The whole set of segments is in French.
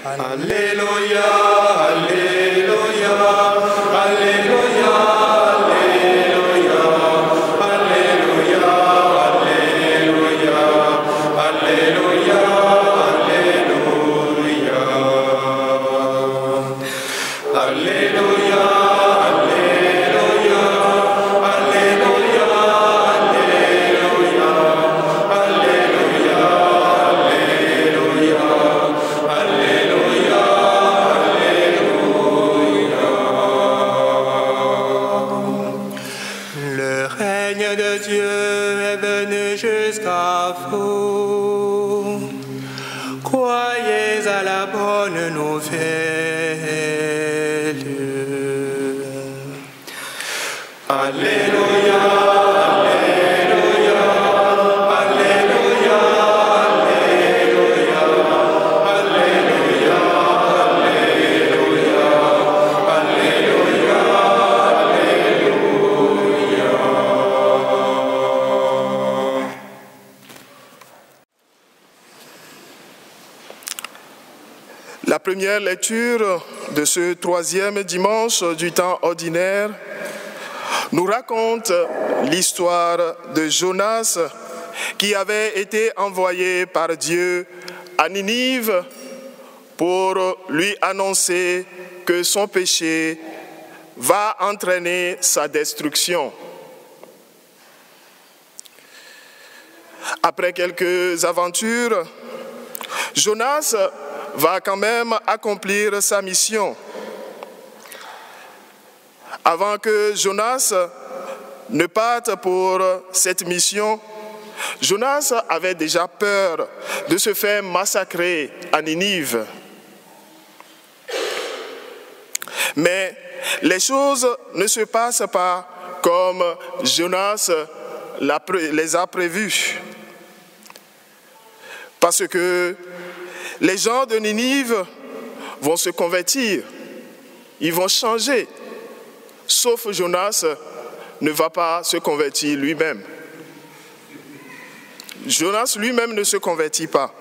Alléluia, Alléluia, Alléluia, Alléluia, Alléluia, Alléluia, Alléluia, Alléluia, Alléluia. Jusqu'à vous, croyez à la bonne nouvelle. Alléluia, Alléluia, Alléluia, Alléluia, Alléluia, Alléluia, Alléluia. La première lecture de ce troisième dimanche du temps ordinaire nous raconte l'histoire de Jonas qui avait été envoyé par Dieu à Ninive pour lui annoncer que son péché va entraîner sa destruction. Après quelques aventures, Jonas va quand même accomplir sa mission. Avant que Jonas ne parte pour cette mission, Jonas avait déjà peur de se faire massacrer à Ninive. Mais les choses ne se passent pas comme Jonas les a prévues. Parce que les gens de Ninive vont se convertir, ils vont changer, sauf Jonas ne va pas se convertir lui-même. Jonas lui-même ne se convertit pas.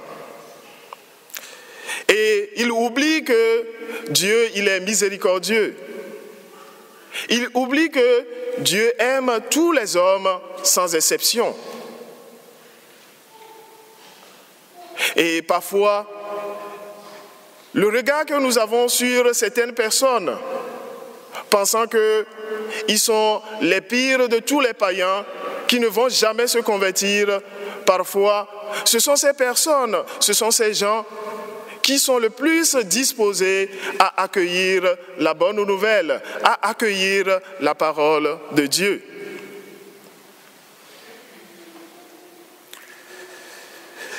Et il oublie que Dieu, il est miséricordieux. Il oublie que Dieu aime tous les hommes sans exception. Et parfois, le regard que nous avons sur certaines personnes, pensant qu'ils sont les pires de tous les païens, qui ne vont jamais se convertir, parfois, ce sont ces personnes, ce sont ces gens qui sont le plus disposés à accueillir la bonne nouvelle, à accueillir la parole de Dieu.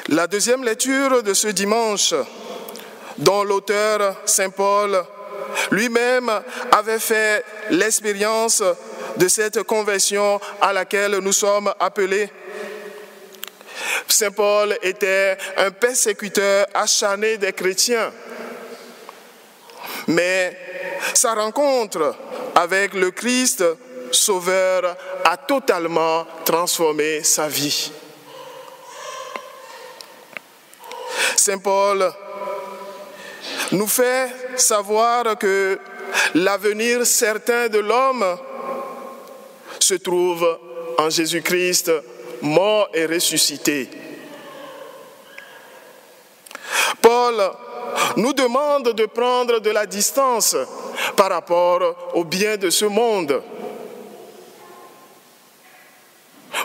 La deuxième lecture de ce dimanche, dont l'auteur Saint Paul lui-même avait fait l'expérience de cette conversion à laquelle nous sommes appelés. Saint Paul était un persécuteur acharné des chrétiens. Mais sa rencontre avec le Christ Sauveur a totalement transformé sa vie. Saint Paul nous fait savoir que l'avenir certain de l'homme se trouve en Jésus-Christ, mort et ressuscité. Paul nous demande de prendre de la distance par rapport au bien de ce monde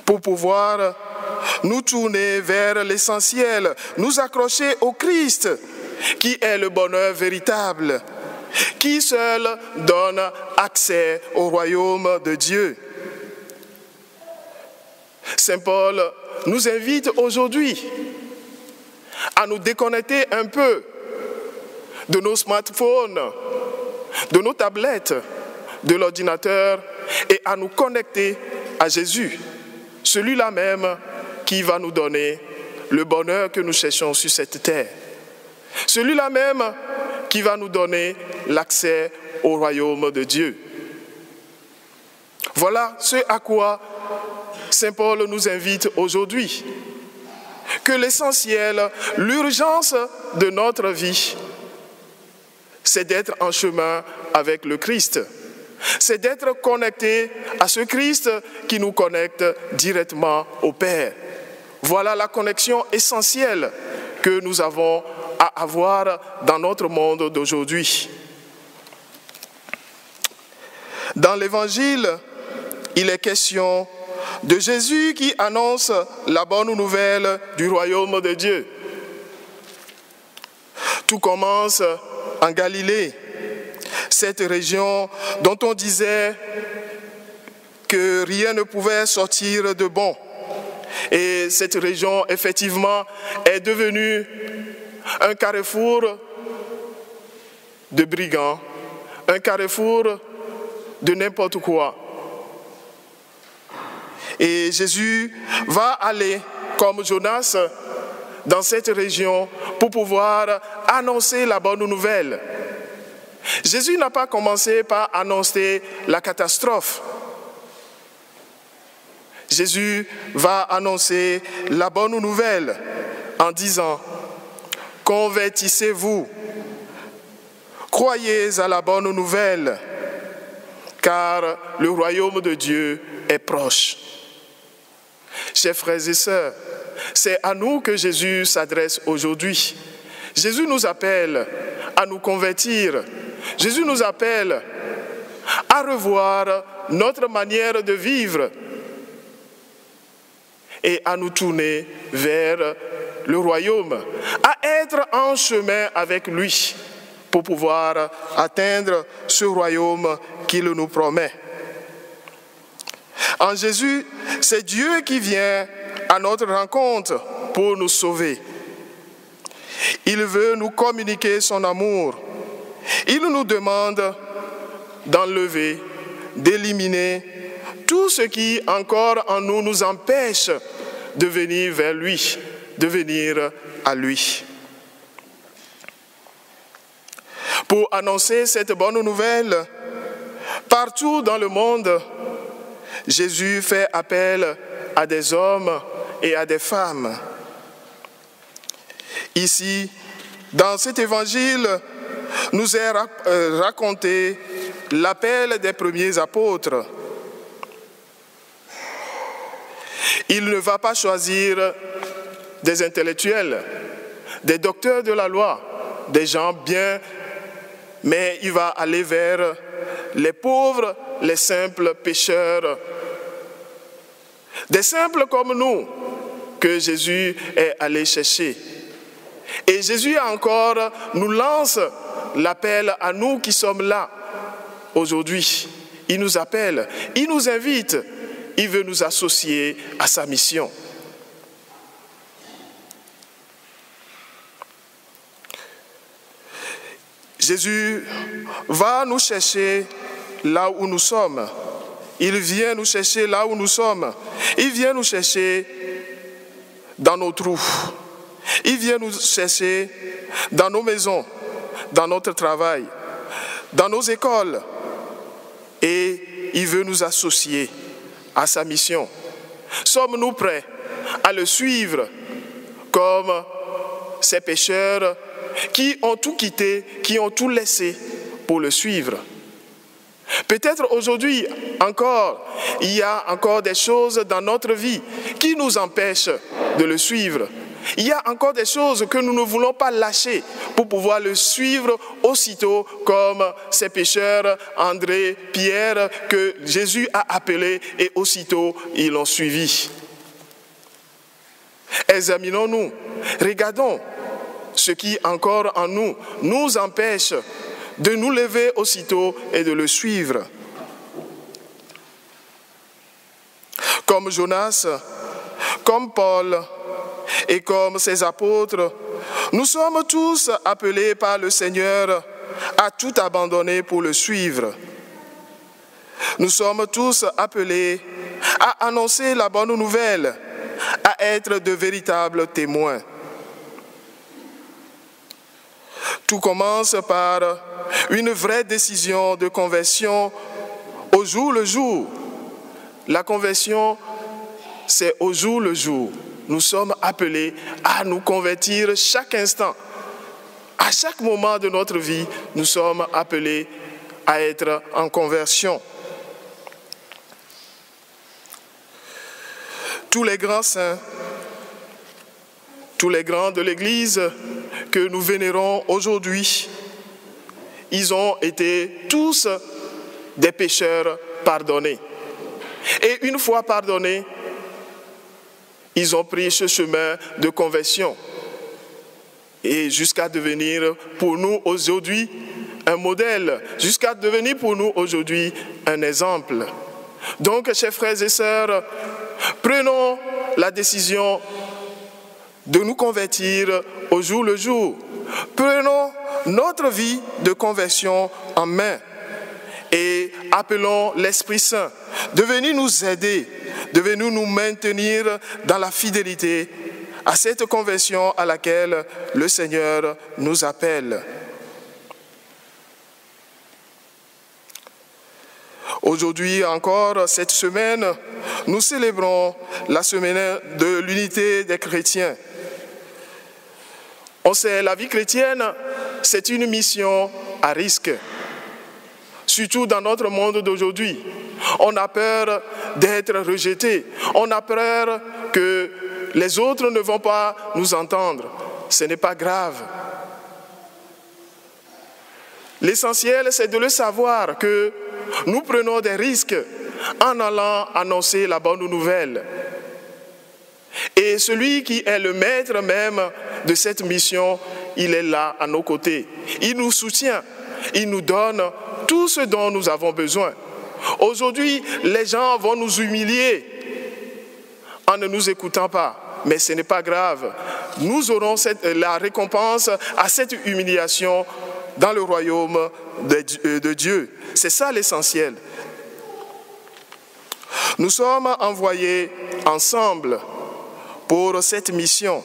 pour pouvoir nous tourner vers l'essentiel, nous accrocher au Christ, qui est le bonheur véritable, qui seul donne accès au royaume de Dieu. Saint Paul nous invite aujourd'hui à nous déconnecter un peu de nos smartphones, de nos tablettes, de l'ordinateur et à nous connecter à Jésus, celui-là même qui va nous donner le bonheur que nous cherchons sur cette terre. Celui-là même qui va nous donner l'accès au royaume de Dieu. Voilà ce à quoi Saint Paul nous invite aujourd'hui. Que l'essentiel, l'urgence de notre vie c'est d'être en chemin avec le Christ. C'est d'être connecté à ce Christ qui nous connecte directement au Père. Voilà la connexion essentielle que nous avons à avoir dans notre monde d'aujourd'hui. Dans l'Évangile, il est question de Jésus qui annonce la bonne nouvelle du royaume de Dieu. Tout commence en Galilée, cette région dont on disait que rien ne pouvait sortir de bon. Et cette région, effectivement, est devenue un carrefour de brigands, un carrefour de n'importe quoi. Et Jésus va aller, comme Jonas, dans cette région pour pouvoir annoncer la bonne nouvelle. Jésus n'a pas commencé par annoncer la catastrophe. Jésus va annoncer la bonne nouvelle en disant « Convertissez-vous, croyez à la bonne nouvelle, car le royaume de Dieu est proche. » Chers frères et sœurs, c'est à nous que Jésus s'adresse aujourd'hui. Jésus nous appelle à nous convertir. Jésus nous appelle à revoir notre manière de vivre et à nous tourner vers le royaume, à être en chemin avec lui pour pouvoir atteindre ce royaume qu'il nous promet. En Jésus, c'est Dieu qui vient à notre rencontre pour nous sauver. Il veut nous communiquer son amour. Il nous demande d'enlever, d'éliminer tout ce qui encore en nous nous empêche de venir vers lui, de venir à lui. Pour annoncer cette bonne nouvelle, partout dans le monde, Jésus fait appel à des hommes et à des femmes. Ici, dans cet évangile, nous est raconté l'appel des premiers apôtres. Il ne va pas choisir des intellectuels, des docteurs de la loi, des gens bien, mais il va aller vers les pauvres, les simples pécheurs, des simples comme nous que Jésus est allé chercher. Et Jésus encore nous lance l'appel à nous qui sommes là aujourd'hui. Il nous appelle, il nous invite, il veut nous associer à sa mission. Jésus va nous chercher là où nous sommes. Il vient nous chercher là où nous sommes. Il vient nous chercher dans nos trous. Il vient nous chercher dans nos maisons, dans notre travail, dans nos écoles. Et il veut nous associer à sa mission. Sommes-nous prêts à le suivre comme ces pécheurs qui ont tout quitté, qui ont tout laissé pour le suivre? Peut-être aujourd'hui encore, il y a encore des choses dans notre vie qui nous empêchent de le suivre. Il y a encore des choses que nous ne voulons pas lâcher pour pouvoir le suivre aussitôt comme ces pécheurs, André, Pierre, que Jésus a appelés et aussitôt ils l'ont suivi. Examinons-nous, regardons ce qui encore en nous nous empêche de nous lever aussitôt et de le suivre. Comme Jonas, comme Paul et comme ses apôtres, nous sommes tous appelés par le Seigneur à tout abandonner pour le suivre. Nous sommes tous appelés à annoncer la bonne nouvelle, à être de véritables témoins. Tout commence par une vraie décision de conversion au jour le jour. La conversion, c'est au jour le jour. Nous sommes appelés à nous convertir chaque instant, À chaque moment de notre vie, nous sommes appelés à être en conversion. Tous les grands saints, tous les grands de l'Église que nous vénérons aujourd'hui, ils ont été tous des pécheurs pardonnés. Et une fois pardonnés, ils ont pris ce chemin de conversion. Et jusqu'à devenir pour nous aujourd'hui un modèle, jusqu'à devenir pour nous aujourd'hui un exemple. Donc, chers frères et sœurs, prenons la décision de nous convertir au jour le jour. Prenons notre vie de conversion en main et appelons l'Esprit Saint de venir nous aider, de venir nous maintenir dans la fidélité à cette conversion à laquelle le Seigneur nous appelle. Aujourd'hui encore, cette semaine, nous célébrons la semaine de l'unité des chrétiens. On sait, la vie chrétienne, c'est une mission à risque. Surtout dans notre monde d'aujourd'hui. On a peur d'être rejeté. On a peur que les autres ne vont pas nous entendre. Ce n'est pas grave. L'essentiel, c'est de le savoir que nous prenons des risques en allant annoncer la bonne nouvelle. Et celui qui est le maître même de cette mission, il est là à nos côtés. Il nous soutient, il nous donne tout ce dont nous avons besoin. Aujourd'hui, les gens vont nous humilier en ne nous écoutant pas. Mais ce n'est pas grave. Nous aurons la récompense à cette humiliation dans le royaume de Dieu. C'est ça l'essentiel. Nous sommes envoyés ensemble pour cette mission,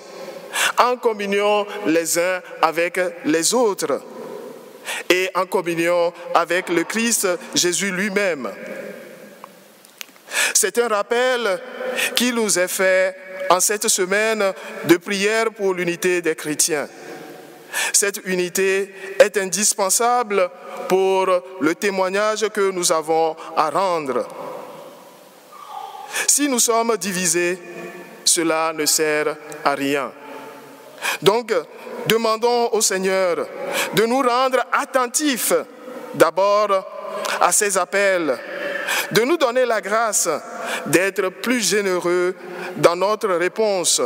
en communion les uns avec les autres et en communion avec le Christ Jésus lui-même. C'est un rappel qui nous est fait en cette semaine de prière pour l'unité des chrétiens. Cette unité est indispensable pour le témoignage que nous avons à rendre. Si nous sommes divisés, cela ne sert à rien. Donc, demandons au Seigneur de nous rendre attentifs d'abord à ses appels, de nous donner la grâce d'être plus généreux dans notre réponse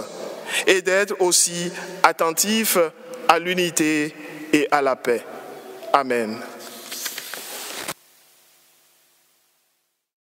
et d'être aussi attentifs à l'unité et à la paix. Amen.